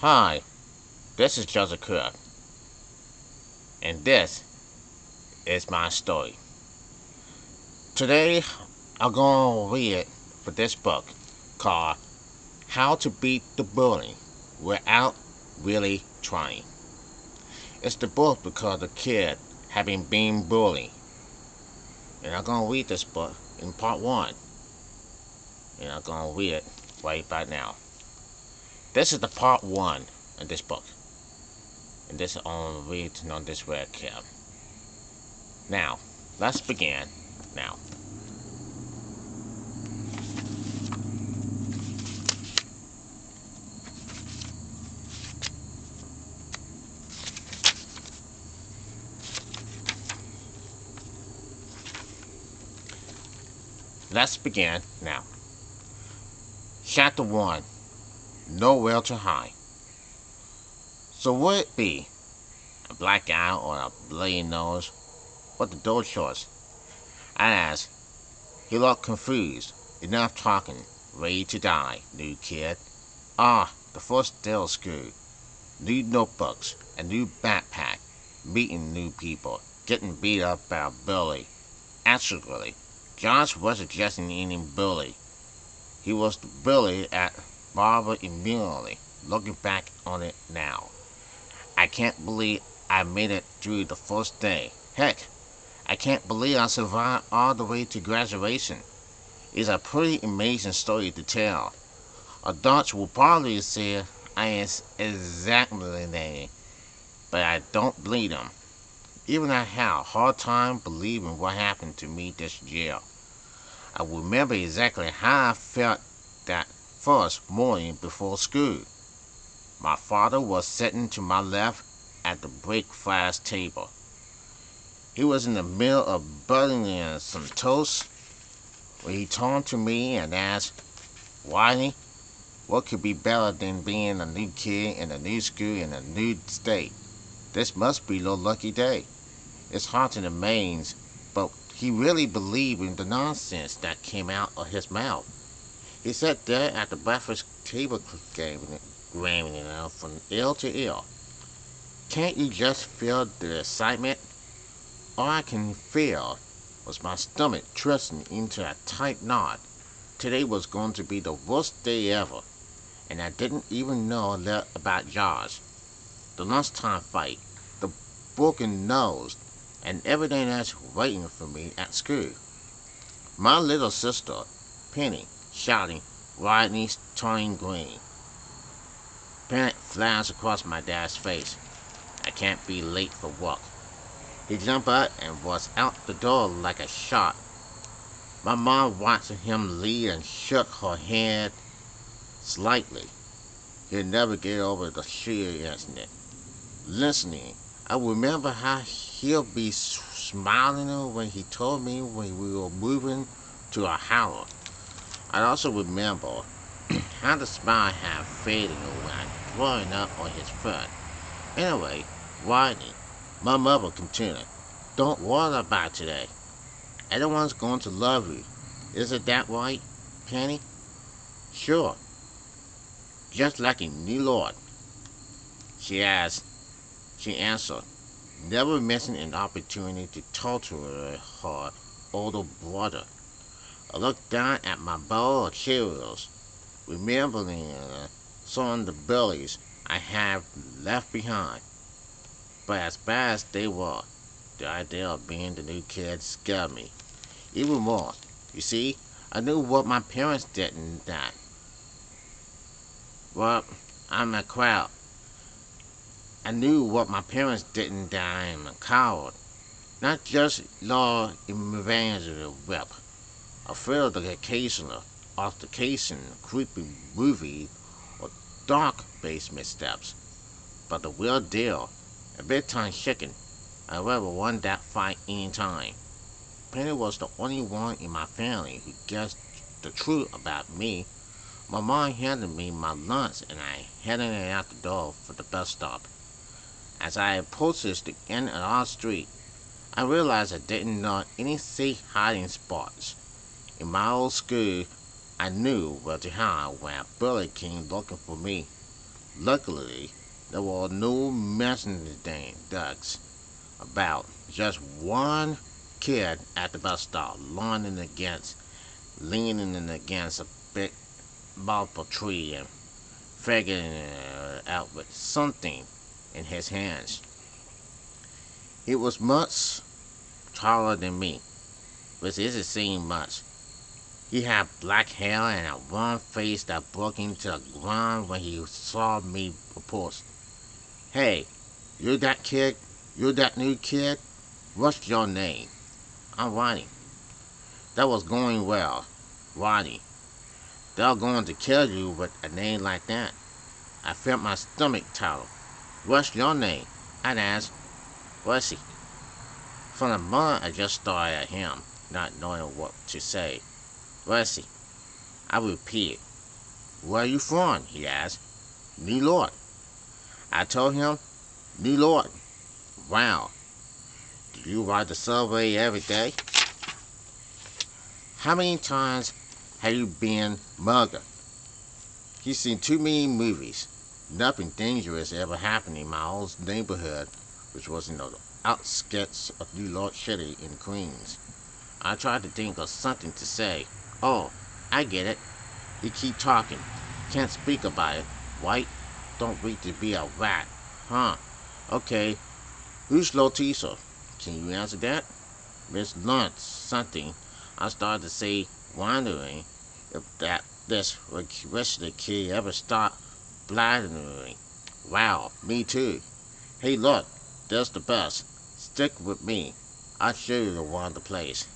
Hi, this is Joseph Crudup, and this is my story. Today, I'm going to read for this book called How to Beat the Bully Without Really Trying. It's the book because the kid having been bullied. And I'm going to read this book in part one. And I'm going to read it right about now. This is the part one of this book. And this is on reading on this red cap. Now, let's begin now. Let's begin now. Chapter 1. Nowhere to hide. So would it be a black eye or a bloody nose? What the door choice? I asked. He looked confused. Enough talking. Ready to die, new kid. Ah, the first day of school. New notebooks, a new backpack, meeting new people, getting beat up by a bully. Actually, Josh wasn't just any bully. He was the bully at Barbara immediately, looking back on it now. I can't believe I made it through the first day. Heck, I can't believe I survived all the way to graduation. It's a pretty amazing story to tell. Adults will probably say I am exaggerating, but I don't believe them. Even I had a hard time believing what happened to me this year. I remember exactly how I felt that first morning before school. My father was sitting to my left at the breakfast table. He was in the middle of buttering some toast when he turned to me and asked, Whitey, what could be better than being a new kid in a new school in a new state? This must be your lucky day. It's hard to amaze, but he really believed in the nonsense that came out of his mouth. He sat there at the breakfast table grinning from ear to ear. Can't you just feel the excitement? All I can feel was my stomach twisting into a tight knot. Today was going to be the worst day ever, and I didn't even know a lot about Josh. The lunchtime fight, the broken nose, and everything else waiting for me at school. My little sister, Penny, shouting, Rodney's turning green. Panic flashed across my dad's face. I can't be late for work. He jumped up and was out the door like a shot. My mom watched him leave and shook her head slightly. He'll never get over the sheer incident. Listening, I remember how he'll be smiling when he told me when we were moving to a house. I also remember how the smile had faded away, growing up on his front. Anyway, Rodney, my mother continued, don't worry about today. Everyone's going to love you. Isn't that right, Penny? Sure. Just like a new Lord. She asked. She answered, never missing an opportunity to talk to her older brother. I looked down at my bowl of Cheerios, remembering some of the bullies I had left behind. But as bad as they were, the idea of being the new kid scared me. Even more. You see, I knew what my parents didn't that. Well, I'm a crowd. I knew what my parents didn't that I am a coward. Not just law evangelist rep. Afraid of the occasional altercation, creepy movie, or dark-based missteps. But the real deal, a big-time chicken, I ever won that fight any time. Penny was the only one in my family who guessed the truth about me. My mom handed me my lunch and I headed out the door for the bus stop. As I approached the end of our street, I realized I didn't know any safe hiding spots. In my old school, I knew where to hide when a bully came looking for me. Luckily, there were no messenger ducks about. Just one kid at the bus stop, leaning against a big maple tree and figuring it out with something in his hands. He was much taller than me, which isn't saying much. He had black hair and a round face that broke into the ground when he saw me approach. Hey, you that kid? You that new kid? What's your name? I'm Ronnie. That was going well. Ronnie. They're going to kill you with a name like that. I felt my stomach tighten. What's your name? I'd asked. Wesley. For a moment I just stared at him, not knowing what to say. Wesley. I repeated. Where are you from? He asked. New York. I told him. New York. Wow. Do you ride the subway every day? How many times have you been mugger? He's seen too many movies. Nothing dangerous ever happened in my old neighborhood, which was in the outskirts of New York City in Queens. I tried to think of something to say. Oh, I get it. You keep talking. Can't speak about it. White? Don't read to be a rat. Huh. Okay. Who's Lotisa? Can you answer that? Miss Lunt something. I started to say, wondering if this the kid ever start blathering. Wow, me too. Hey look, there's the bus. Stick with me. I'll show you the one the place.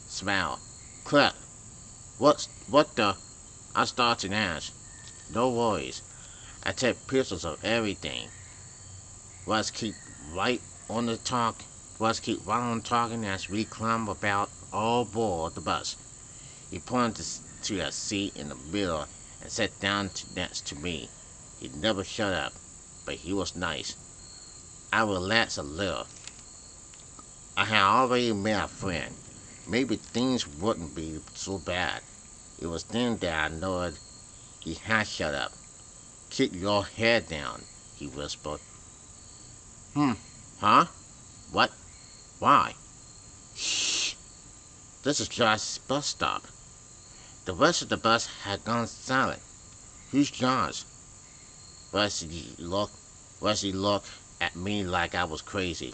Smile. Click. What the? I started to ask. No worries. I take pictures of everything. Let's keep right on the talk. Let's keep right on talking as we climb about all aboard the bus. He pointed to a seat in the middle and sat down next to me. He never shut up, but he was nice. I relaxed a little. I had already met a friend. Maybe things wouldn't be so bad. It was then that I noted he had shut up. Keep your head down, he whispered. Huh? What? Why? Shh. This is Josh's bus stop. The rest of the bus had gone silent. Who's Josh? Wesley looked at me like I was crazy.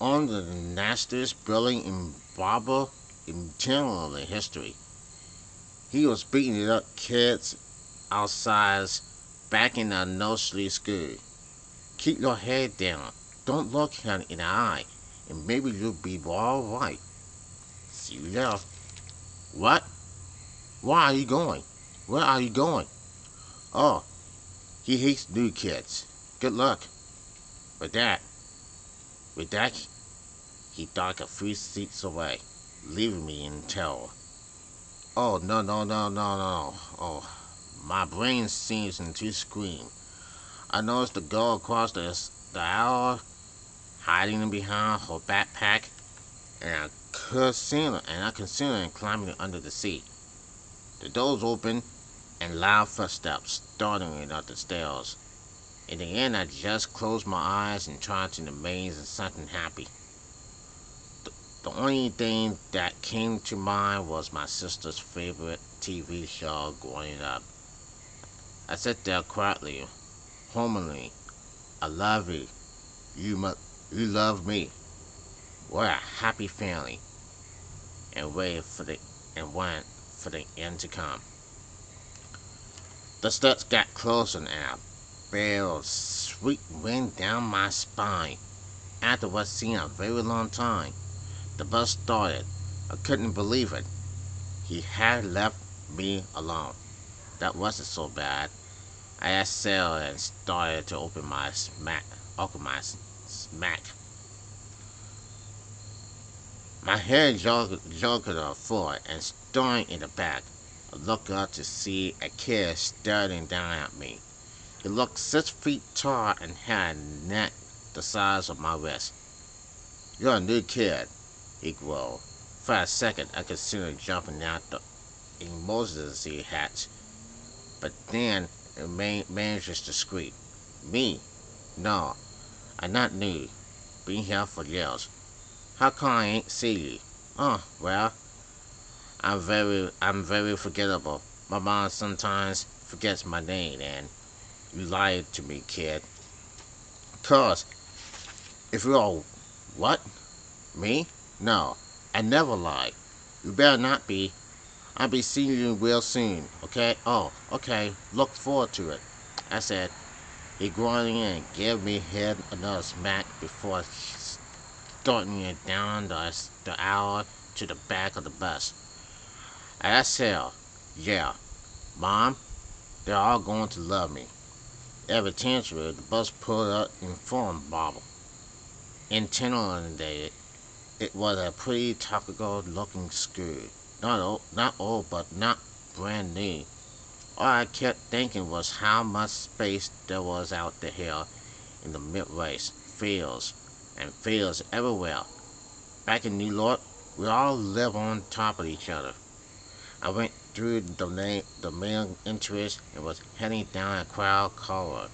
On the nastiest building in Barber in general in history. He was beating it up kids outside back in the nursery school. Keep your head down. Don't look him in the eye, and maybe you'll be all right. See you later. What? Where are you going? Where are you going? Oh, he hates new kids. Good luck. With that, he darted a few seats away, leaving me in terror. Oh, no. Oh, my brain seems to scream. I noticed the girl across the aisle hiding behind her backpack, and I considered climbing under the seat. The doors opened, and loud footsteps starting up the stairs. In the end, I just closed my eyes and tried to remain in something happy. The only thing that came to mind was my sister's favorite TV show growing up. I sat there quietly, homily. I love you. You love me. We're a happy family. And waited for the end to come. The steps got closer and a barrel sweet wind down my spine. After what seemed a very long time, the bus started. I couldn't believe it. He had left me alone. That wasn't so bad. I exhaled and started to open my smack. My head jogged on the floor and staring in the back. I looked up to see a kid staring down at me. He looked 6 feet tall and had a neck the size of my wrist. You're a new kid, he growled. For a second, I considered jumping out the emergency hatch, but then and manages to squeak. Me? No, I not new. Been here for years. How come I ain't see you? Oh, well, I'm very forgettable. My mom sometimes forgets my name, and you lied to me, kid. 'Cause if you're all, what? Me? No, I never lie. You better not be. I'll be seeing you real soon, okay? Oh, okay. Look forward to it. I said. He groaned and gave me head another smack before starting it down the aisle to the back of the bus. I said, yeah, Mom, they're all going to love me. Evidently, the bus pulled up in form bobble. Intimidated, it was a pretty topical looking school. Not old, but not brand new. All I kept thinking was how much space there was out there in the midways, fields, and fields everywhere. Back in New York, we all live on top of each other. I went through the main entrance and was heading down a crowd corridor.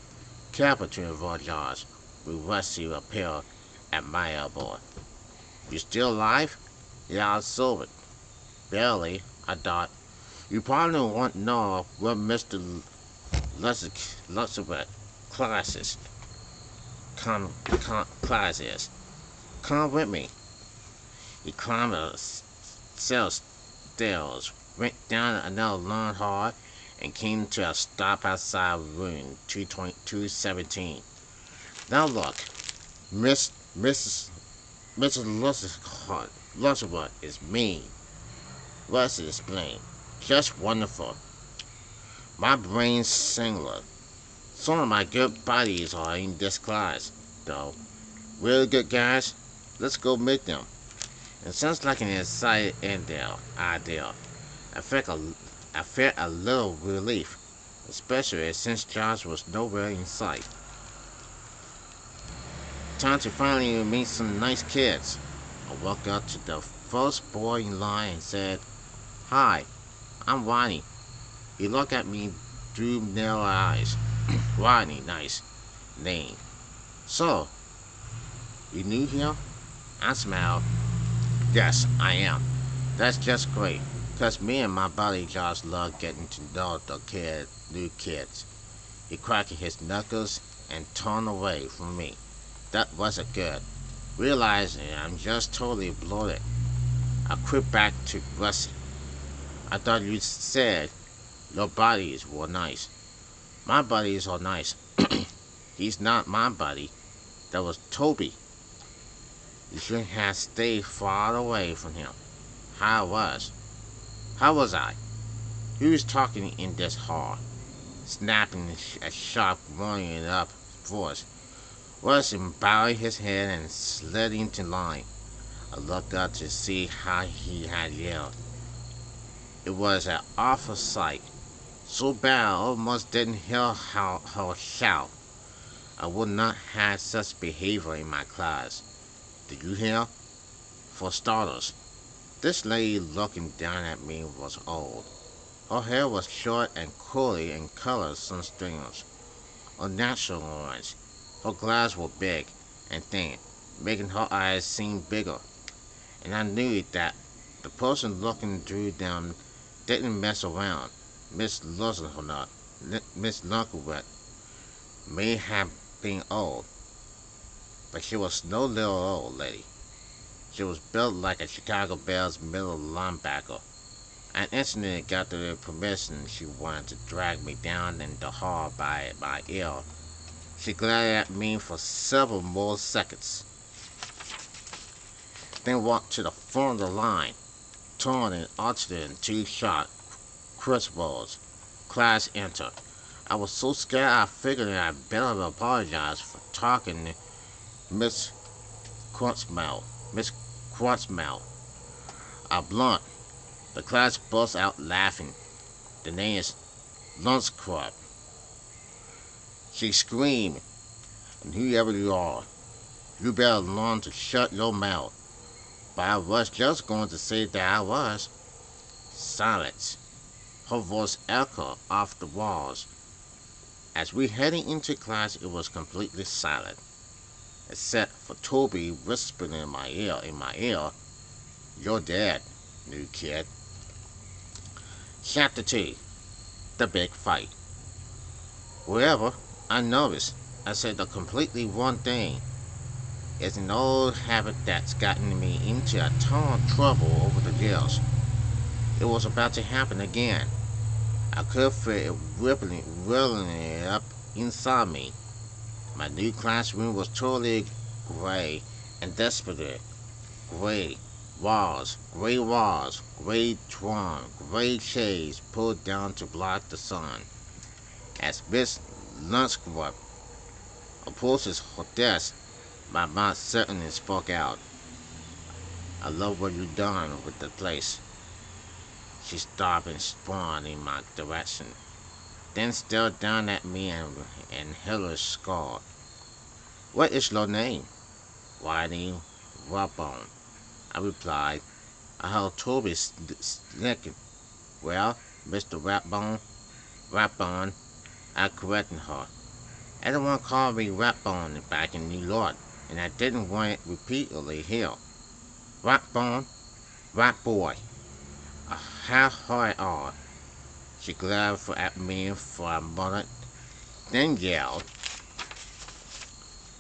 Careful to avoid yards, with Rusty appeared at my elbow. You still alive? Yeah, I saw it. Barely, I thought. You probably won't know what Mr. Lutzebert class is. Class is. Come with me. He climbed a cell stairs, went down another long hall, and came to a stop outside room 217. Now look, Miss Mrs. Mrs. Lutzebert is mean. Rusty explained. Just wonderful. My brain's singular. Some of my good buddies are in this class, though. Really good guys. Let's go meet them. It sounds like an exciting idea. I felt a little relief, especially since Josh was nowhere in sight. Time to finally meet some nice kids. I walked up to the first boy in line and said, "Hi, I'm Ronnie." He looked at me through narrow eyes. Ronnie, nice name. So, you new here? I smiled. Yes, I am. That's just great, 'cause me and my buddy Josh love getting to know the new kids. He cracked his knuckles and turned away from me. That wasn't good. Realizing I'm just totally bloated, I crept back to Rusty. I thought you said your buddies were nice. My buddies are nice. He's not my buddy. That was Toby. You should have stayed far away from him. How was? How was I? He was talking in this hall, snapping a sharp, warning up voice. Was bowing his head and slid into line. I looked up to see how he had yelled. It was an awful sight. So bad I almost didn't hear her shout. I would not have such behavior in my class. Did you hear? For starters, this lady looking down at me was old. Her hair was short and curly in color some strings, unnatural orange. Her glasses were big and thin, making her eyes seem bigger. And I knew that the person looking through them didn't mess around. Miss Lunkowitz may have been old, but she was no little old lady. She was built like a Chicago Bears middle linebacker. I instantly got the permission she wanted to drag me down in the hall by my ear. She glared at me for several more seconds, then walked to the front of the line, turned and arched it in two shot crucibles. Class entered. I was so scared I figured I'd better apologize for talking Miss Crunchmouth. Miss Crunchmouth. A blunt. The class burst out laughing. The name is Lunchcrop. She screamed, and whoever you are, you better learn to shut your mouth. But I was just going to say that I was. Silence. Her voice echoed off the walls. As we headed into class, it was completely silent, except for Toby whispering in my ear, "You're dead, new kid." Chapter 2. The Big Fight. However, I noticed I said the completely wrong thing. It's an old habit that's gotten me into a ton of trouble over the years. It was about to happen again. I could feel it rippling it up inside me. My new classroom was totally gray and desperate. Gray walls, gray drum, gray shades pulled down to block the sun. As Miss Lunchgrub approaches her desk, my mouth suddenly spoke out. "I love what you've done with the place." She stopped and spun in my direction, then stared down at me and hellish scorn. "What is your name?" "Whitey Rawbone," I replied. I heard Toby snicking. "Well, Mr. Ratbone," I corrected her. "Everyone called me Ratbone back in New York, and I didn't want it repeatedly here. Ratbone, Rat Boy, how hard are." She glared at me for a moment, then yelled,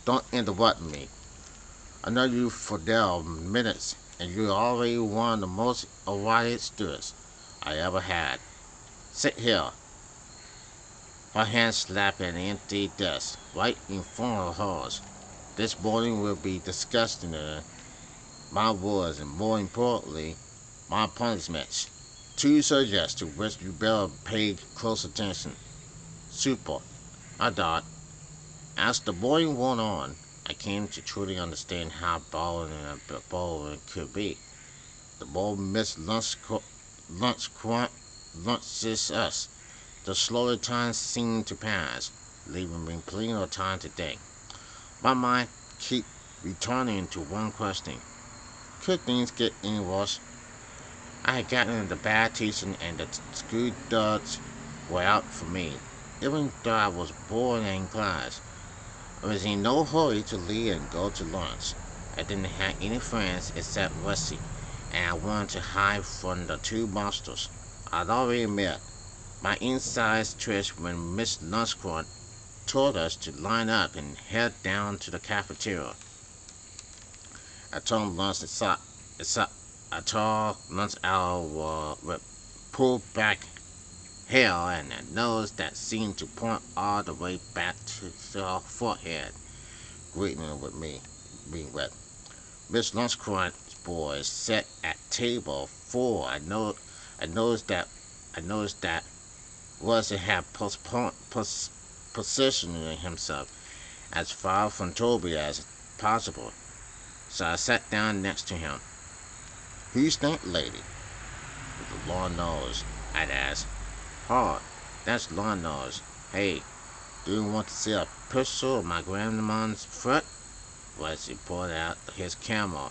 "Don't interrupt me. I know you for there minutes, and you're already one of the most erotic students I ever had. Sit here." Her hand slapped an empty desk right in front of hers. "This morning will be disgusting. My words, and more importantly, my punishments. Two subjects to which you better pay close attention." "Super," I thought. As the morning went on, I came to truly understand how boring could be. The more Miss lunches us, the slower time seemed to pass, leaving me plenty of time to think. My mind kept returning to one question: could things get any worse? I had gotten the bad teaching, and the school duds were out for me, even though I was bored in class. I was in no hurry to leave and go to lunch. I didn't have any friends except Rusty, and I wanted to hide from the two monsters I'd already met. My insides twitched when Miss Lunchcrunch told us to line up and head down to the cafeteria. I told a tall lunch hour with pulled back hair and a nose that seemed to point all the way back to her forehead, greeting with me, being wet. Miss Lunchcrunch's boys sat at table 4. I noticed that Russell had positioned himself as far from Toby as possible, so I sat down next to him. "Who's that lady with the long nose?" I'd asked. "Her, that's long nose. Hey, do you want to see a picture of my grandma's foot?" Wesley pulled out his camera.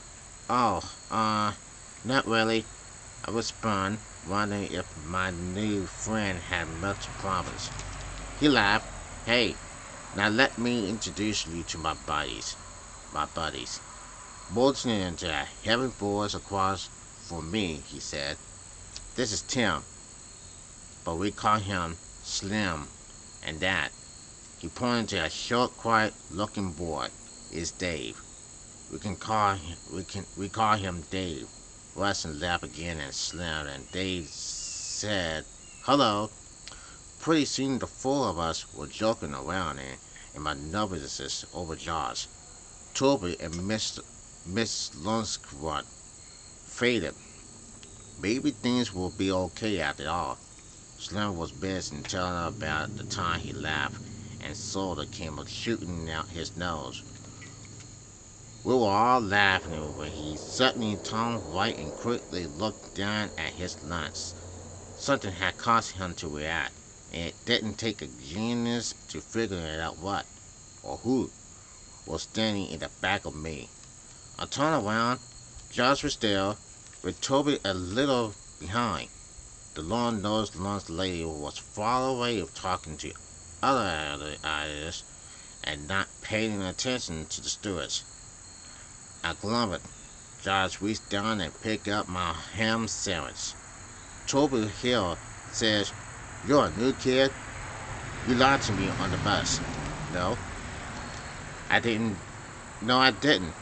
"Oh, not really," I responded, wondering if my new friend had much problems. He laughed. "Hey, now let me introduce you to my buddies. Motioning into a heavy voice across from me, he said, "This is Tim, but we call him Slim, and that," he pointed to a short, quiet-looking boy, "is Dave. We call him Dave." Weston laughed again and Slim and Dave said, "Hello." Pretty soon the four of us were joking around, and my nervousness overcharged. Toby and Miss Lunchcrunch faded. Maybe things will be okay after all. Slim was busy telling her about the time he laughed and soda came shooting out his nose. We were all laughing when he suddenly turned white and quickly looked down at his lunch. Something had caused him to react, and it didn't take a genius to figure out what, or who, was standing in the back of me. I turned around. Josh was there, with Toby a little behind. The long-nosed lunch lady was far away talking to other items and not paying attention to the stewards. I grumbled. Josh reached down and picked up my ham sandwich. Toby Hill says, "You're a new kid? You lied to me on the bus." No, I didn't. No, I didn't.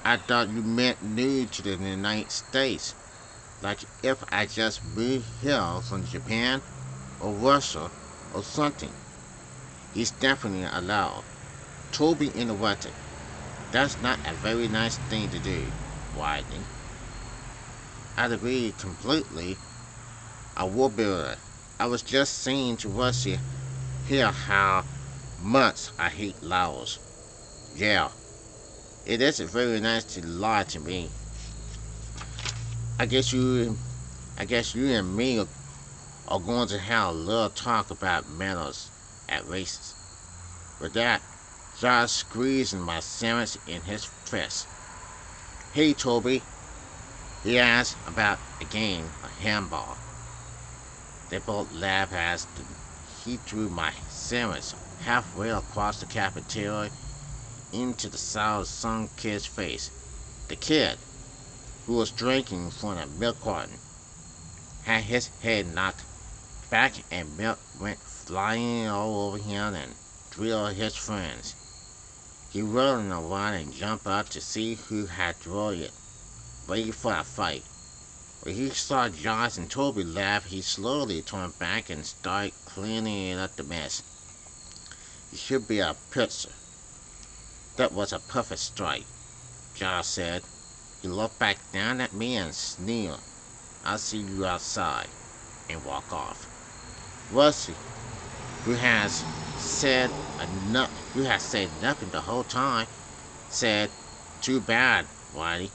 I thought you meant new to the United States. Like if I just moved here from Japan or Russia or something. He's definitely allowed. Toby interrupted. That's not a very nice thing to do, Whitney. I agree completely. I will be it. I was just saying to Russia here how much I hate Laos. Yeah, it isn't very nice to lie to me. I guess you I guess you and me are going to have a little talk about manners at races. With that, Josh squeezed my sandwich in his fist. "Hey, Toby," he asked about a game of handball. They both laughed as he threw my sandwich halfway across the cafeteria into the side of some kid's face. The kid, who was drinking from a milk carton, had his head knocked back and milk went flying all over him and three of his friends. He rolled around and jumped up to see who had thrown it, ready for a fight. When he saw Josh and Toby laugh, he slowly turned back and started cleaning up the mess. "You should be a pitcher. That was a perfect strike," Josh said. He looked back down at me and sneered. "I'll see you outside," and walked off. Rusty, who has said who has said nothing the whole time, said, "Too bad, Whitey.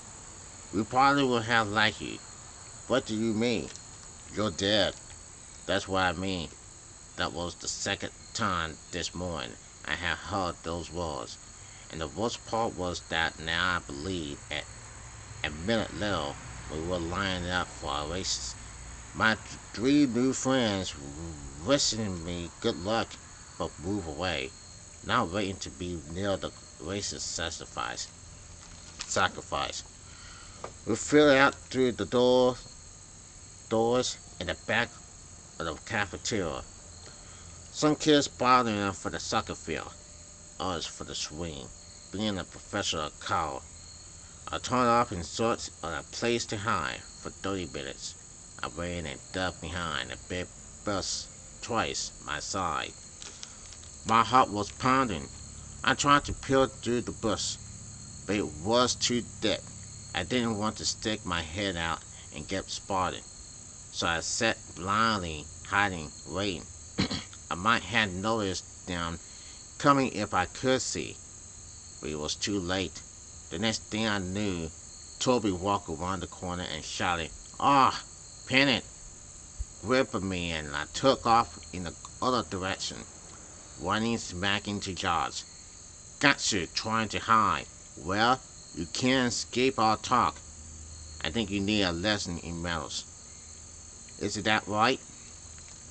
We probably would have liked you." "What do you mean?" "You're dead. That's what I mean." That was the second time this morning I had heard those words, and the worst part was that now I believe at a minute later we were lining up for our races. My three new friends wishing me good luck but move away, not waiting to be near the racist sacrifice. We filed out through the doors in the back of the cafeteria. Some kids bothering for the soccer field, others for the swing. Being a professional coward, I turned off in search of a place to hide for 30 minutes. I ran and ducked behind a big bus twice my side. My heart was pounding. I tried to peel through the bus, but it was too thick. I didn't want to stick my head out and get spotted, so I sat blindly, hiding, waiting. I might have noticed them coming if I could see, but it was too late. The next thing I knew, Toby walked around the corner and shouted, "Ah, Pennant!" gripped me, and I took off in the other direction, running smack into Josh. "Gotcha, trying to hide. Well, you can't escape our talk. I think you need a lesson in manners. Isn't that right,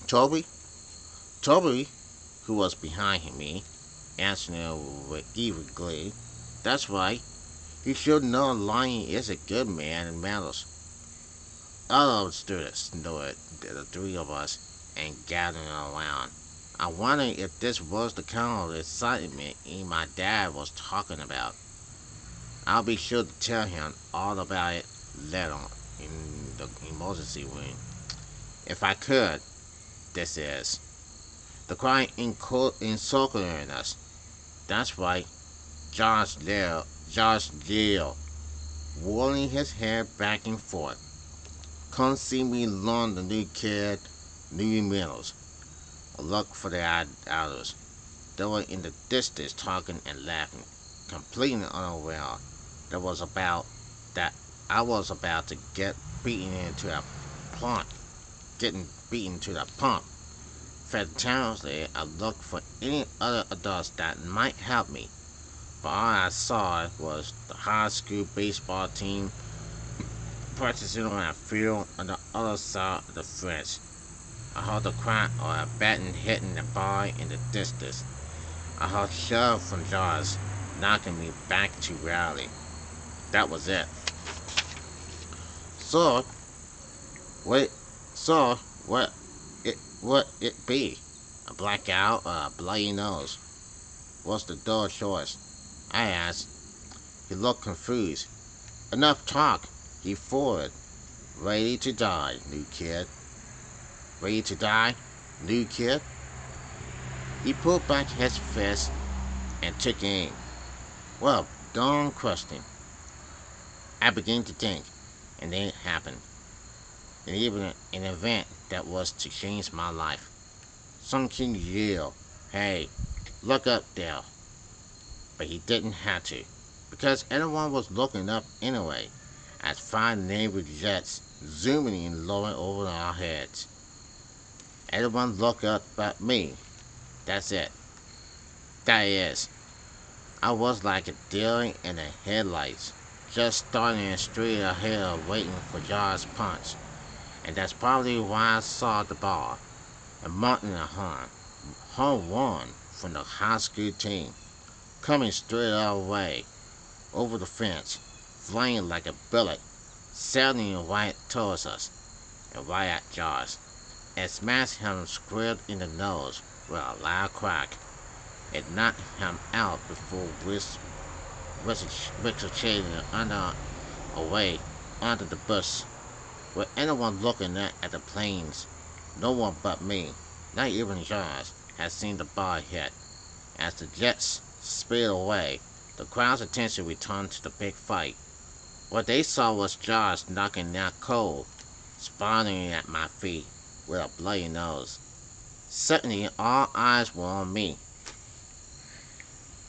Toby?" Toby, who was behind me, answered with eager glee. "That's right. You should know lying is a good man in manners." Other students nodded, the three of us, and gathered around. I wondered if this was the kind of excitement my dad was talking about. I'll be sure to tell him all about it later in the emergency room. If I could, this is. The crowd encircling us. That's right, Josh yelled, whirling his head back and forth. "Come see me learn the new kid, new manners." I looked for the others. They were in the distance talking and laughing, completely unaware that that I was about to getting beaten to the pump. Fantastically, I looked for any other adults that might help me, but all I saw was the high school baseball team practicing on a field on the other side of the fence. I heard the crack of a baton hitting the bar in the distance. I heard shove from jaws, knocking me back to reality. That was it. So, what? So, what it be? A blackout or a bloody nose? What's the door choice? I asked. He looked confused. Enough talk, he forward. Ready to die, new kid. Ready to die, new kid? He pulled back his fist and took aim. Well, darn question. I began to think, and then it happened. And even an event that was to change my life. Some kid yelled, "Hey, look up there." But he didn't have to, because everyone was looking up anyway, as 5 naval jets zooming in lower over our heads. Everyone looked up but me. That's it. That is, I was like a deer in the headlights, just starting straight ahead waiting for Josh's punch. And that's probably why I saw the ball. And Martin and home run from the high school team, coming straight our way, over the fence, flying like a bullet, sailing right towards us, and right at Josh. It smashed him square in the nose with a loud crack. It knocked him out before ricocheting away under the bus. With anyone looking at the planes, no one but me, not even Josh, had seen the ball hit. As the jets sped away, the crowd's attention returned to the big fight. What they saw was Josh knocking out cold, sprawling at my feet with a bloody nose. Suddenly, all eyes were on me.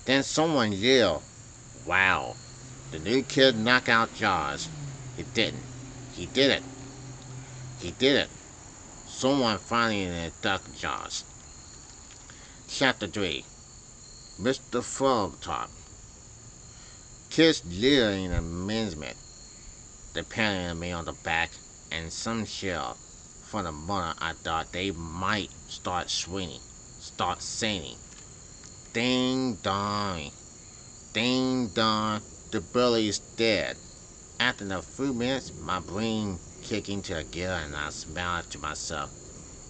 Then someone yelled, "Wow, the new kid knocked out Josh." He didn't. He did it. He did it. Someone finally ducked Josh. Chapter 3. Mr. Frogtop. Kids leered in amazement. They patted me on the back and some shell. For the moment I thought they might start singing. Ding dong, ding dong, the bully's dead. After a few minutes, my brain kicked into gear and I smiled to myself.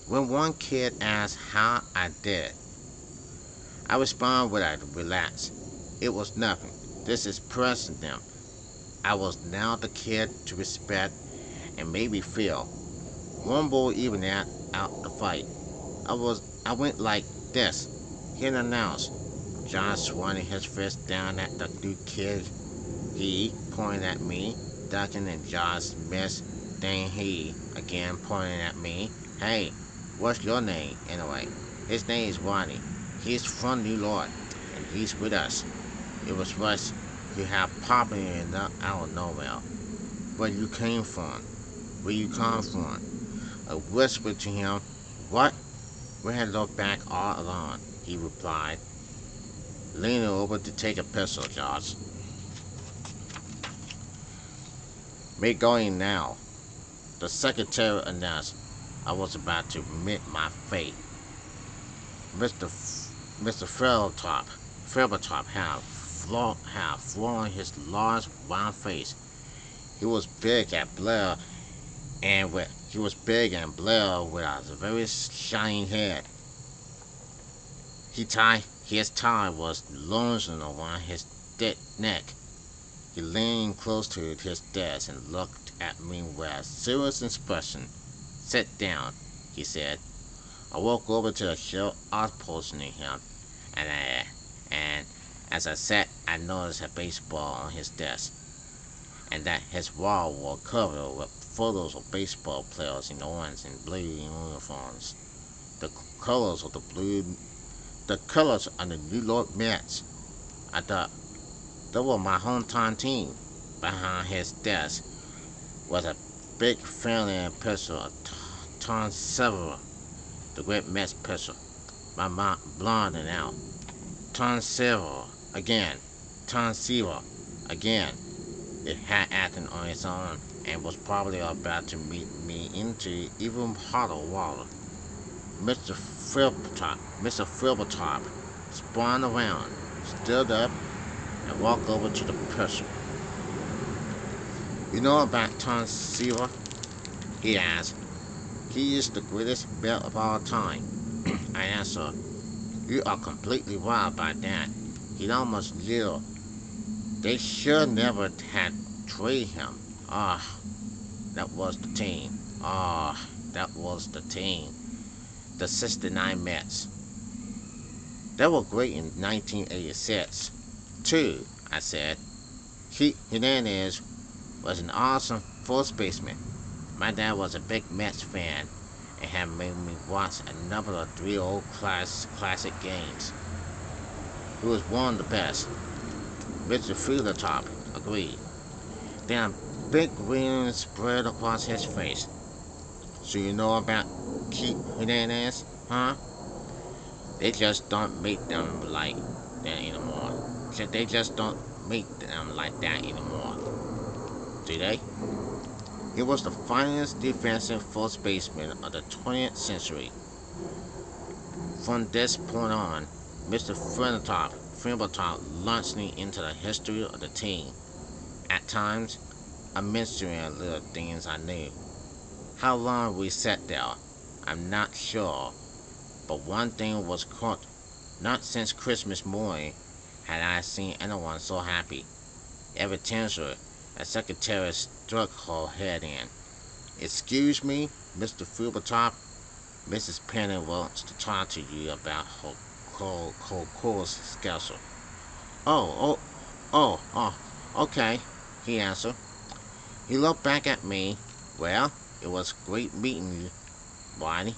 When one kid asked how I did, I responded with a relax. It was nothing. This is precedent. I was now the kid to respect and maybe feel. One boy even out the fight. I went like this. He announced. John swung his fist down at the new kid. He pointed at me, ducking, and Josh missed. Then he again pointing at me. Hey, what's your name anyway? His name is Ronnie. He's from New York, and he's with us. It was Russ who had popped in out of nowhere. Where you came from? Where you come from? I whispered to him, "What?" We had looked back all along, he replied, leaning over to take a pistol, Josh. Me going now, the secretary announced. I was about to admit my fate. Mr. Mr. Feathertop had flown his large round face. He was big and Blair, he was big and Blair with a very shining head. His tie was loosened around his thick neck. He leaned close to his desk and looked at me with a serious expression. "Sit down," he said. I walked over to the shelf opposite him, and as I sat, I noticed a baseball on his desk, and that his wall was covered with photos of baseball players in orange and blue uniforms. The colors of the colors of the New York Mets. I thought they were my hometown team. Behind his desk was a big family picture of Tom Severer, the great Mets pitcher. My mouth blotted out. Tom Severer again. Tom Severer again. It had acted on its own and was probably about to meet me into even hotter water. Mr. Fribletop spun around, stood up, and walked over to the person. "You know about Tom Seaver?" he asked. "He is the greatest bet of all time." I answered, "You are completely right about that. He almost knew. They should never had traded him. Ah, that was the team. Ah, that was the team. The '69 Mets. They were great in 1986, too," I said. Hernandez was an awesome first baseman. My dad was a big Mets fan and had made me watch a number of three old classic games. He was one of the best. Mr. Freeletop agreed. Then a big grin spread across his face. "So you know about Keith Hernandez, huh? They just don't make them like that anymore. They just don't make them like that anymore. Do they? He was the finest defensive first baseman of the 20th century. From this point on, Mr. Fribletop launched me into the history of the team. At times, I mentioned little things I knew. How long we sat there, I'm not sure, but one thing was caught. Not since Christmas morning had I seen anyone so happy. Evidently, a secretary struck her head in. "Excuse me, Mr. Fribletop. Mrs. Penny wants to talk to you about her course schedule." "Oh, okay," he answered. He looked back at me. "Well, it was great meeting you, Whitey."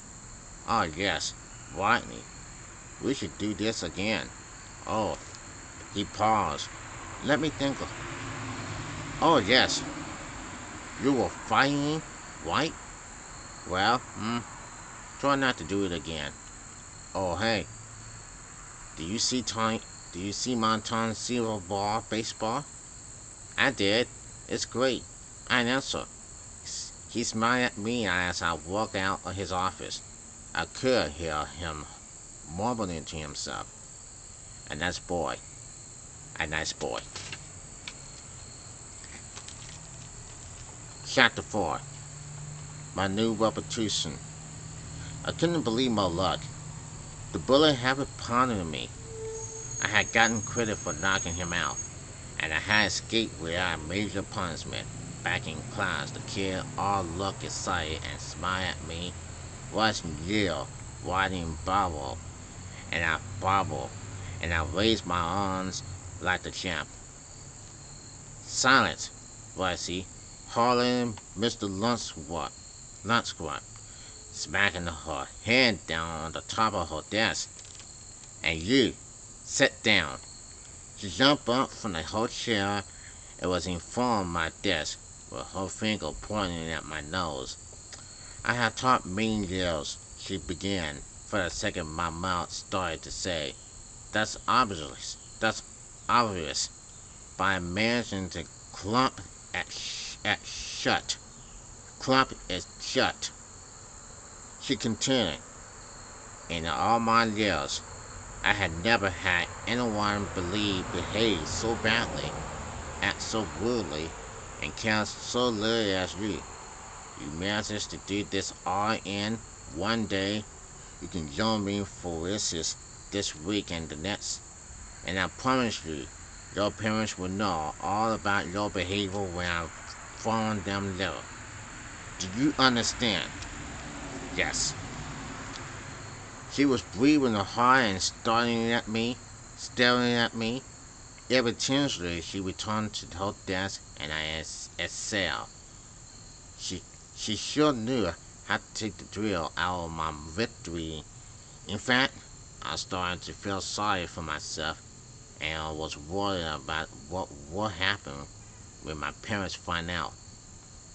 "Oh, yes, Whitey. We should do this again." "Oh," he paused. "Let me think. Oh, yes. You were fighting, White? Well, try not to do it again. Oh, hey, do you see my Tom Seaver ball baseball?" "I did. It's great." I answered. He smiled at me as I walked out of his office. I could hear him mumbling to himself. "A nice boy. A nice boy." Chapter 4. My new reputation. I couldn't believe my luck. The bullet had been pondering me. I had gotten credit for knocking him out, and I had escaped without a major punishment. Back in class, the kid, all look excited and smiled at me, watching yell, riding bobble, and I raised my arms like the champ. "Silence," Ricey, hollering Mr. Lunchsquat, smacking her hand down on the top of her desk. "And you, sit down." She jumped up from her chair and was in front of my desk, with her finger pointing at my nose. "I have taught many years," she began. For a second my mouth started to say, That's obvious. That's obvious." But I managed to clump at shut. "Clump is shut," she continued. "In all my years, I had never had anyone behave so badly, act so rudely, and care so little as you. You managed to do this all in one day. You can join me for recess this week and the next, and I promise you, your parents will know all about your behavior when I found them little. Do you understand?" "Yes." She was breathing hard and staring at me. Eventually, she returned to her desk, and I exhaled. She sure knew how to take the drill out of my victory. In fact, I started to feel sorry for myself, and I was worried about what would happen when my parents find out.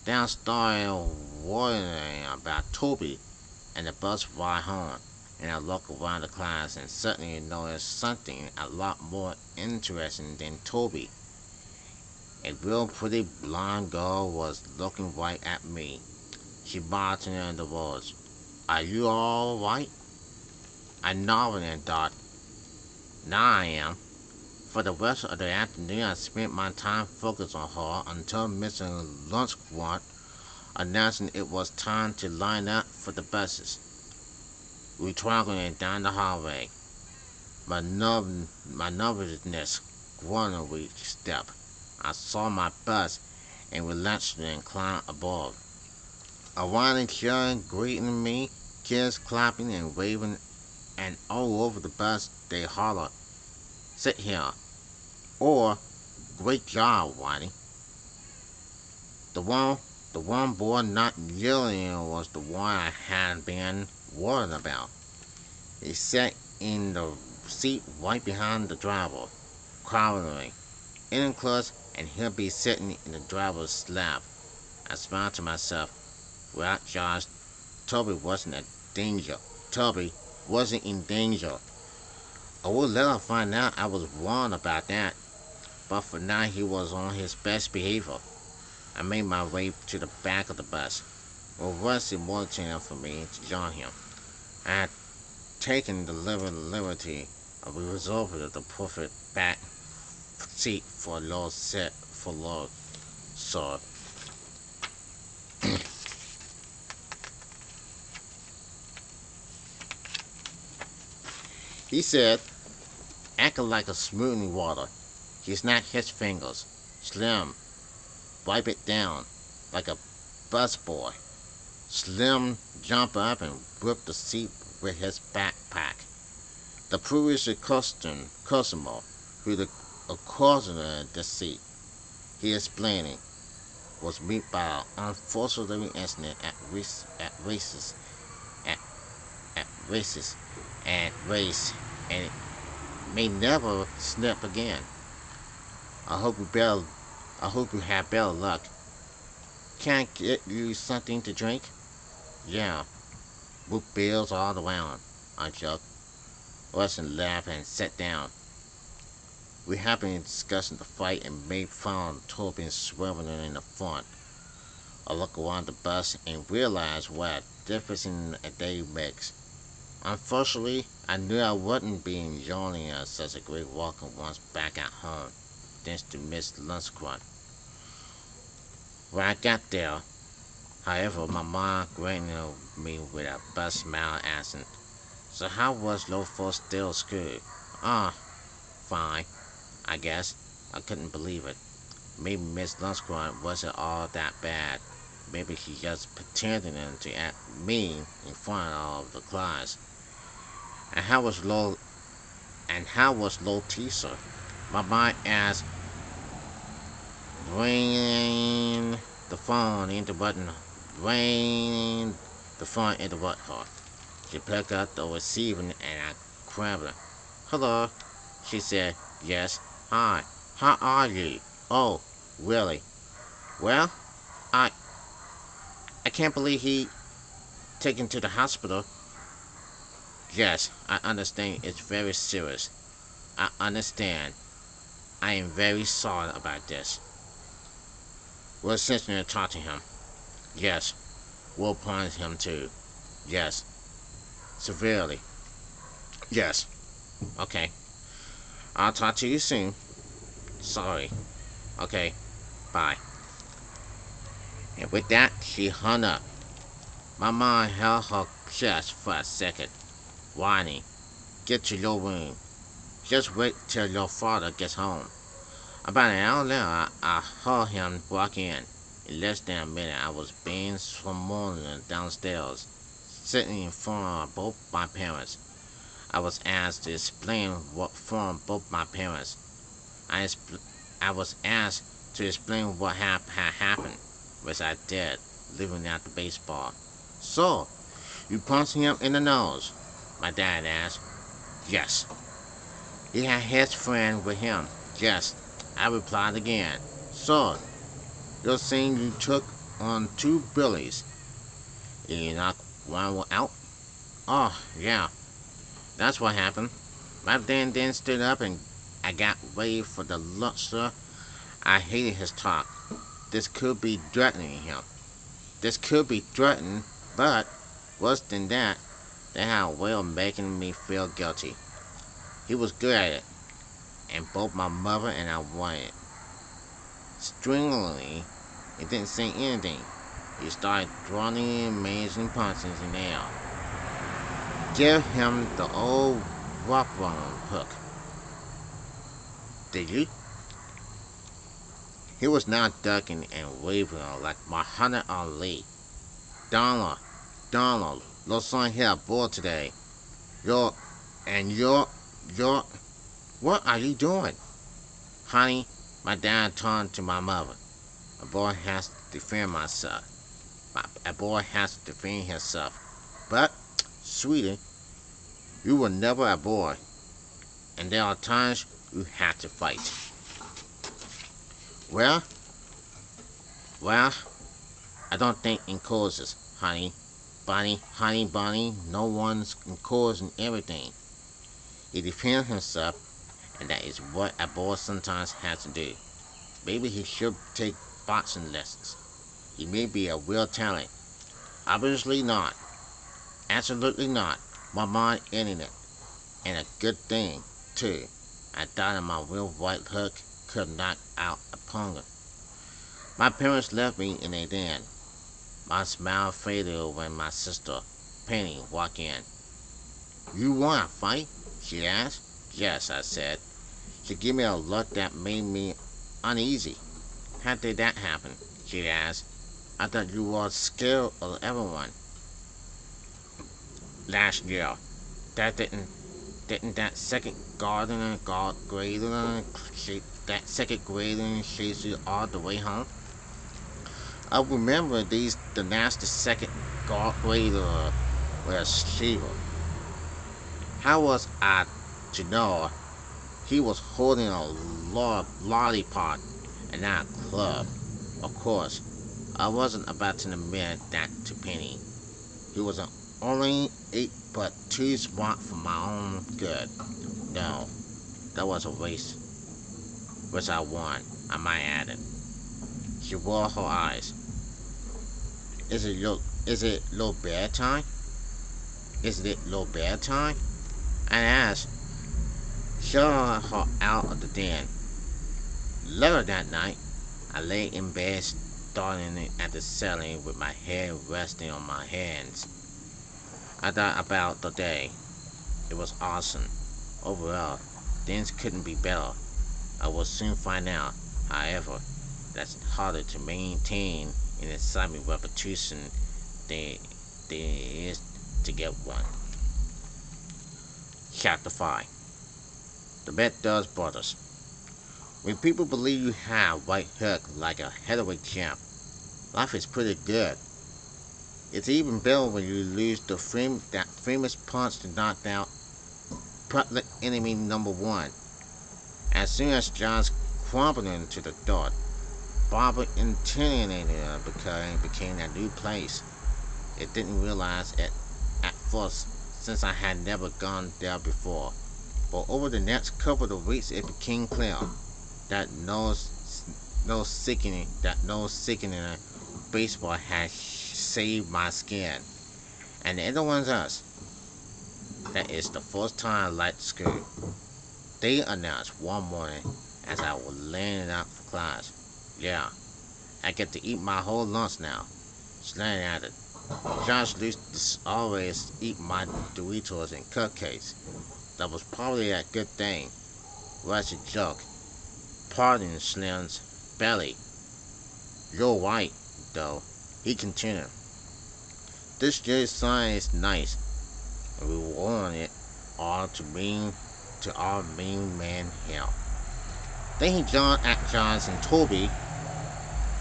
Then I started worrying about Toby and the bus ride home, and I looked around the class and suddenly noticed something a lot more interesting than Toby. A real pretty blonde girl was looking right at me. She barked in the words, "Are you all right?" I nodded and thought, now I am. For the rest of the afternoon, I spent my time focused on her until Mr. Lunchquart announcing it was time to line up for the buses. We traveled down the hallway, my nervousness growing with each step. I saw my bus and reluctantly climbed aboard. Around children greeting me, kids clapping and waving, and all over the bus they holler, sit here, or great job, Whitey. The one, the one boy not yelling was the one I had been worried about. He sat in the seat right behind the driver, quietly, in close, and he'll be sitting in the driver's lap. I smiled to myself. Without Josh, Toby wasn't in danger. Toby wasn't in danger. I would later find out I was wrong about that, but for now he was on his best behavior. I made my way to the back of the bus. It was important for me to join him. I had taken the liberty of reserving the perfect back seat for Lord, so he said, acting like a smoothing water. He snapped his fingers. Slim, wipe it down, like a busboy. Slim jumped up and gripped the seat with his backpack. The previous customer who accosted the seat, he explaining, was met by an unfortunate incident at, at races and race, and it may never snap again. I hope you better, I hope you have better luck. Can I get you something to drink? Yeah, with bills all around, I joked. Weston laughed and sat down. We had been discussing the fight and made fun of Tobin swerving in the front. I looked around the bus and realized what a difference a day makes. Unfortunately, I knew I wouldn't be enjoying such a great walk once back at home, thanks to Miss Lunchquart. When I got there, however, my mom greeted me with a bus smile asking, so how was your first day of school? Ah, fine, I guess. I couldn't believe it. Maybe Miss Lunchquart wasn't all that bad. Maybe she just pretended to act mean in front of the class. And how was Lo and how was Lotisa? My mind asked, bringing the phone into button bring the phone into what her. She picked up the receiver and I grabbed her. Hello, she said. Yes. Hi. How are you? Oh, really? Well, I I can't believe he taken to the hospital. Yes, I understand it's very serious. I understand. I am very sorry about this. We'll essentially talk to him. Yes. We'll punish him too. Yes. Severely. Yes. Okay. I'll talk to you soon. Sorry. Okay. Bye. And with that, she hung up. My mom held her chest for a second, whining. Get to your room. Just wait till your father gets home. About an hour later, I heard him walk in. In less than a minute, I was being summoned downstairs, sitting in front of both my parents. I was asked to explain what from both my parents. I was asked to explain what had happened, which I did, leaving out the baseball. So, you punched him in the nose? My dad asked. Yes. He had his friend with him. Yes. I replied again. So, you're saying you took on two bullies? You knocked one out? Oh, yeah. That's what happened. My dad then stood up and I got ready for the lecture. I hated his talk. This could be threatening him. This could be threatening, but worse than that, They had a way of making me feel guilty. He was good at it, and both my mother and I wanted it. Stringingly, he didn't say anything. He started droning amazing punches in the air. Give him the old rough one hook. Did you? He was now ducking and waving like Muhammad Ali. Donald, Donald, little son hit a ball today. You're, and you're, what are you doing? Honey, my dad turned to my mother. A boy has to defend myself. A boy has to defend himself. But, sweetie, you were never a boy. And there are times you have to fight. Well, well, I don't think in causes, honey. Bunny, no one's encouraging everything. He defends himself, and that is what a boy sometimes has to do. Maybe he should take boxing lessons. He may be a real talent. Obviously not. Absolutely not. My mind ending it. And a good thing, too. I thought my real right hook could knock out a punga. My parents left me in a den. My smile faded when my sister, Penny, walked in. You want to fight? She asked. Yes, I said. She gave me a look that made me uneasy. How did that happen? She asked. I thought you were scared of everyone. Last year, that didn't that second grader chase you all the way home? I remember the nasty second grader was Shiva. How was I to know he was holding a lollipop and not a club? Of course, I wasn't about to admit that to Penny. He was only 8 but too smart for my own good. No, that was a race which I won, I might add it. She rolled her eyes. Is it low bear time? Is it low bear time? I asked, shoving her out of the den. Later that night, I lay in bed staring at the ceiling with my head resting on my hands. I thought about the day. It was awesome. Overall, things couldn't be better. I will soon find out, however, that's harder to maintain an exciting repetition than it is to get one. Chapter 5. The bet does brothers. When people believe you have right hook like a heavyweight champ, life is pretty good. It's even better when you lose that famous punch to knock out public enemy number 1. As soon as John's crumpled into the dirt, Barbara intimidated her because it became a new place. It didn't realize it at first since I had never gone there before. But over the next couple of weeks it became clear that no sickening baseball had saved my skin. And the other one's us. That is the first time I liked school. They announced one morning as I was laying out for class. Yeah, I get to eat my whole lunch now. Slanted at it. Josh used to always eat my Doritos and cupcakes. That was probably a good thing. Was a joke. Pardon Slim's belly. You're right, though. He continued. This year's sign is nice, and we want it all to our main man here. Then he jumped at Johns and Toby.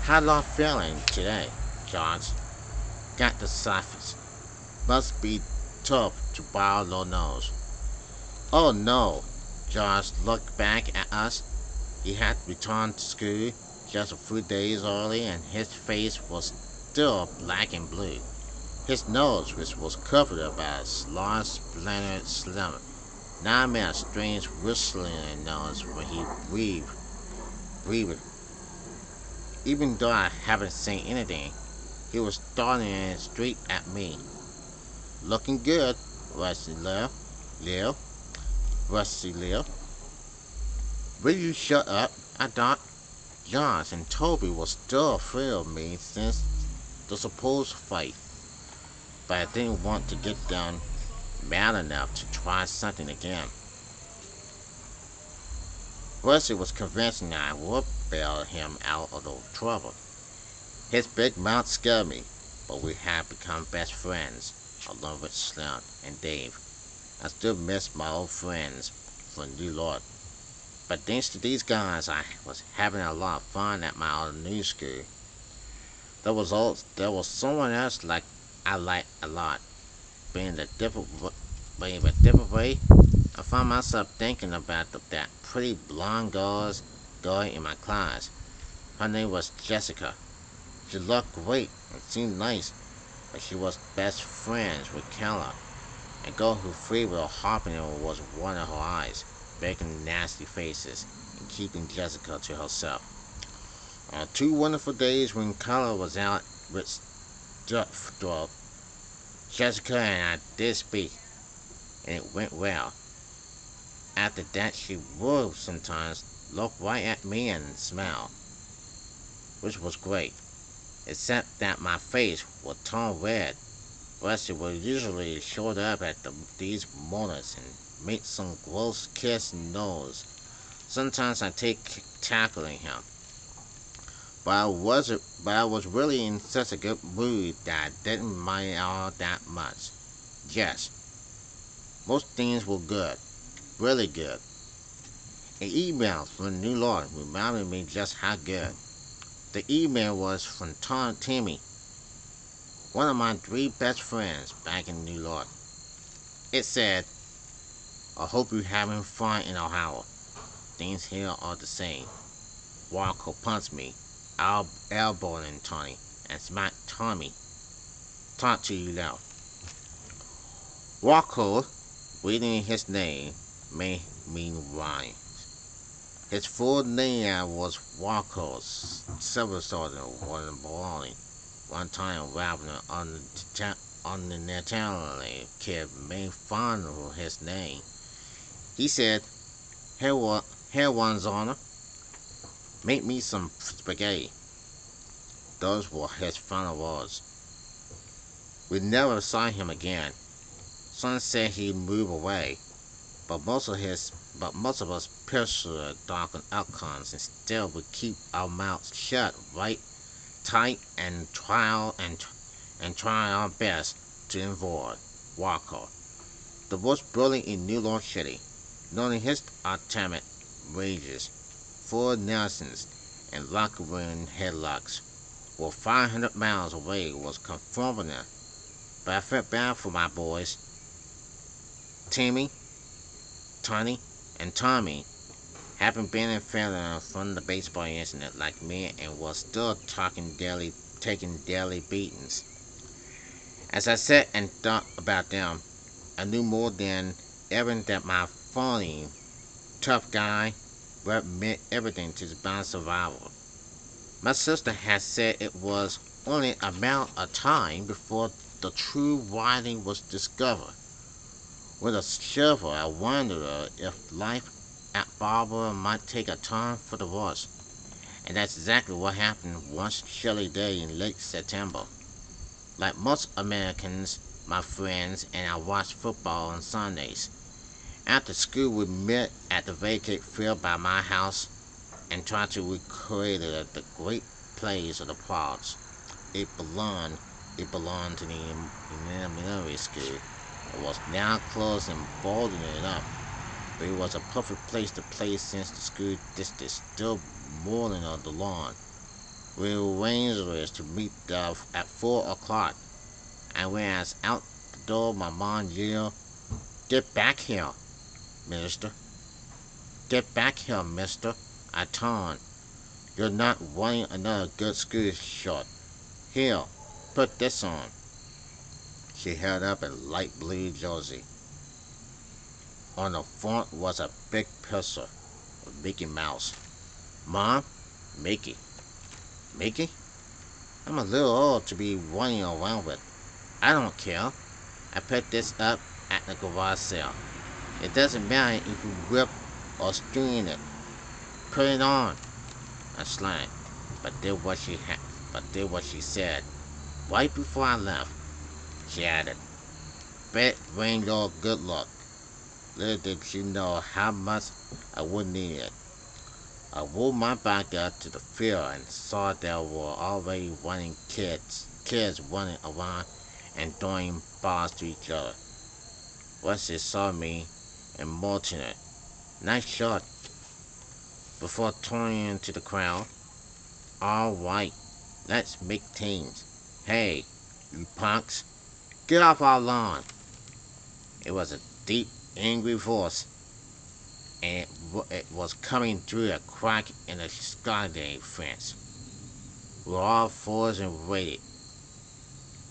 How lot feeling today, Johns? Got the surface. Must be tough to bow low nose. Oh no, Josh looked back at us. He had returned to school just a few days early and his face was still black and blue. His nose, which was covered by a large splintered slimmer, now made a strange whistling noise when he breathed. Even though I haven't seen anything, he was staring straight at me. Looking good, Rusty Lil, Rusty Lil. Will you shut up? I thought Josh and Toby were still afraid of me since the supposed fight, but I didn't want to get them mad enough to try something again. Rusty was convinced I would bail him out of the trouble. His big mouth scared me, but we had become best friends, along with Slim and Dave. I still miss my old friends from New York. But thanks to these guys, I was having a lot of fun at my old new school. There was someone else like I liked a lot. Being a different way, I found myself thinking about that pretty blonde girl in my class. Her name was Jessica. She looked great and seemed nice, but she was best friends with Kella, a girl who favored her harping was one of her eyes, making nasty faces and keeping Jessica to herself. On 2 wonderful days when Kella was out with Stuffed, Jessica and I did speak, and it went well. After that, she would sometimes look right at me and smile, which was great, except that my face would turn red. Rusty would usually show up at these moments and make some gross kiss nose. Sometimes I take tackling him, but I was really in such a good mood that I didn't mind all that much. Yes, most things were good, really good. An email from New York reminded me just how good. The email was from Timmy, one of my 3 best friends back in New York. It said, I hope you're having fun in Ohio. Things here are the same. Walker punched me, elbowing Tony, and smacked Tommy. Talk to you now. Walker, reading his name, may mean rhyme. His full name was Walker Silverstone Baloney. One time, rapping unintentionally kid made fun of his name. He said, Here one's honor, make me some spaghetti. Those were his final words. We never saw him again. Some said he moved away, but most of us pursued dark outcomes and still we keep our mouths shut right tight and try our best to avoid Walker, the most bully in New York City, knowing his ultimate rages, full Nelsons and locker room headlocks, were 500 miles away was confronting her. But I felt bad for my boys, Timmy, Tony, and Tommy, having been in failure from the baseball incident like me and was still taking daily beatings. As I sat and thought about them, I knew more than ever that my funny, tough guy rep meant everything to my survival. My sister had said it was only a matter of time before the true writing was discovered. With a shiver, I wondered if life at Barbara might take a turn for the worse. And that's exactly what happened one chilly day in late September. Like most Americans, my friends and I watched football on Sundays. After school, we met at the vacant field by my house and tried to recreate the great plays of the parks. It belonged, it belonged to the elementary school. It was now closed and boarded it up, but it was a perfect place to play since the school district still mooring on the lawn. We arranged to meet at 4 o'clock, and when I was out the door, my mom yelled, Get back here, mister. Get back here, mister. I turned. You're not wearing another good school shirt. Here, put this on. She held up a light blue jersey. On the front was a big picture of Mickey Mouse. Mom, Mickey. Mickey? I'm a little old to be running around with. I don't care. I put this up at the garage sale. It doesn't matter if you rip or string it. Put it on. I slammed, but did what she said. Right before I left, she added, "Bet bring your good luck." Little did she know how much I would need it. I rolled my back up to the field and saw there were already running kids running around and throwing balls to each other. Wesley saw me and motioned, "Nice shot," before turning into the crowd. "All right, let's make teams. Hey, you punks, get off our lawn." It was a deep, angry voice, and it was coming through a crack in the skylight fence. We all froze and waited.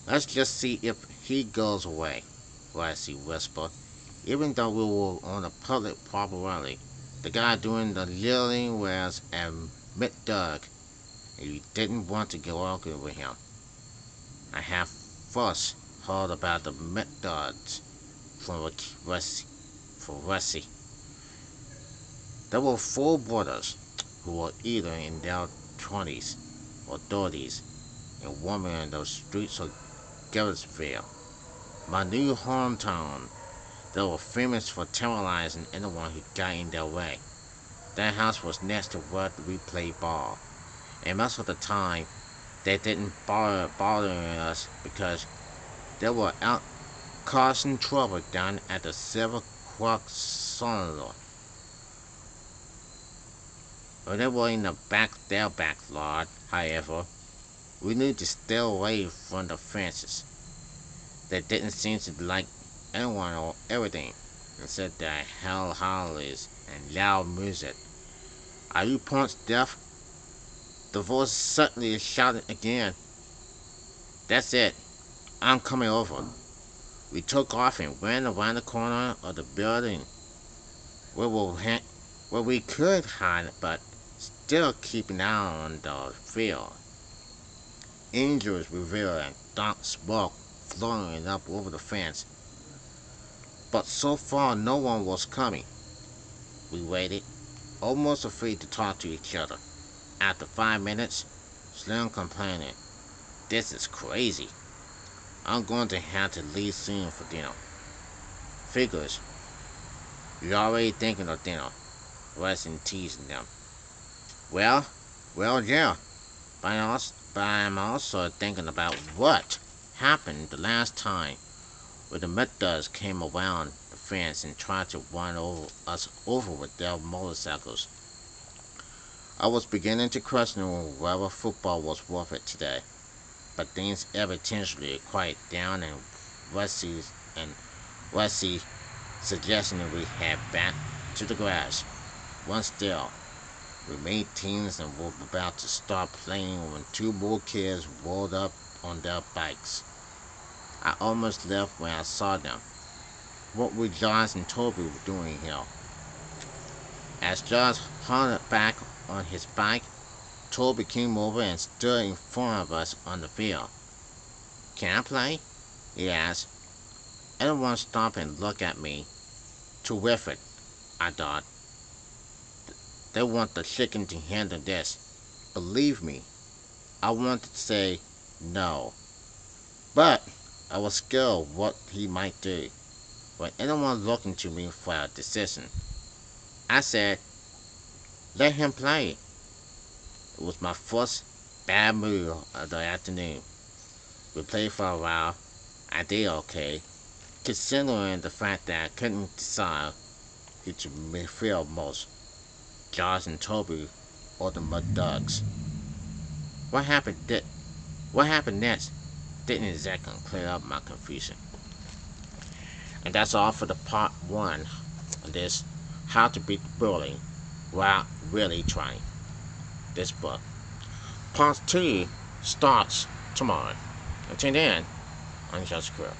"Let's just see if he goes away," Lassie whispered. Even though we were on a public property, the guy doing the yelling was a Doug, and you didn't want to go arguing with him. I have first heard about the Dogs from Russie. There were four brothers who were either in their 20s or 30s and roaming in the streets of Garrettsville, my new hometown. They were famous for terrorizing anyone who got in their way. Their house was next to where we played ball, and most of the time they didn't bother us because they were out causing trouble down at the 7 o'clock Sonora. When they were in their backyard, however, we knew to stay away from the fences. They didn't seem to like anyone or everything, except their hell hollers and loud music. "Are you punks deaf?" The voice suddenly shouted again. "That's it. I'm coming over." We took off and ran around the corner of the building where we could hide but still keep an eye on the field. Angels revealed and dark smoke floating up over the fence, but so far no one was coming. We waited, almost afraid to talk to each other. After 5 minutes, Slim complained, "This is crazy. I'm going to have to leave soon for dinner." "Figures. You're already thinking of dinner," Weston teasing them. Well, yeah. But I'm also thinking about what happened the last time when the Methoders came around the fence and tried to run us over with their motorcycles. I was beginning to question whether football was worth it today, but things eventually quieted down and Wesley suggesting we head back to the grass. Once there, we made teams and were about to start playing when two more kids rolled up on their bikes. I almost left when I saw them. What were Josh and Toby doing here? As Josh hung back on his bike, Toby came over and stood in front of us on the field. "Can I play?" he asked. Everyone stopped and looked at me. Terrific, I thought. They want the chicken to handle this. Believe me, I wanted to say no, but I was scared of what he might do. When anyone looking to me for a decision, I said, "Let him play." It was my first bad move of the afternoon. We played for a while. I did okay, considering the fact that I couldn't decide who to midfield most, Josh and Toby or the Mud Dogs. What happened What happened next didn't exactly clear up my confusion. And that's all for the part 1 of this How to Beat Bullying Without Really Trying, this book. Part 2 starts tomorrow. Until then, I'm just Crudup.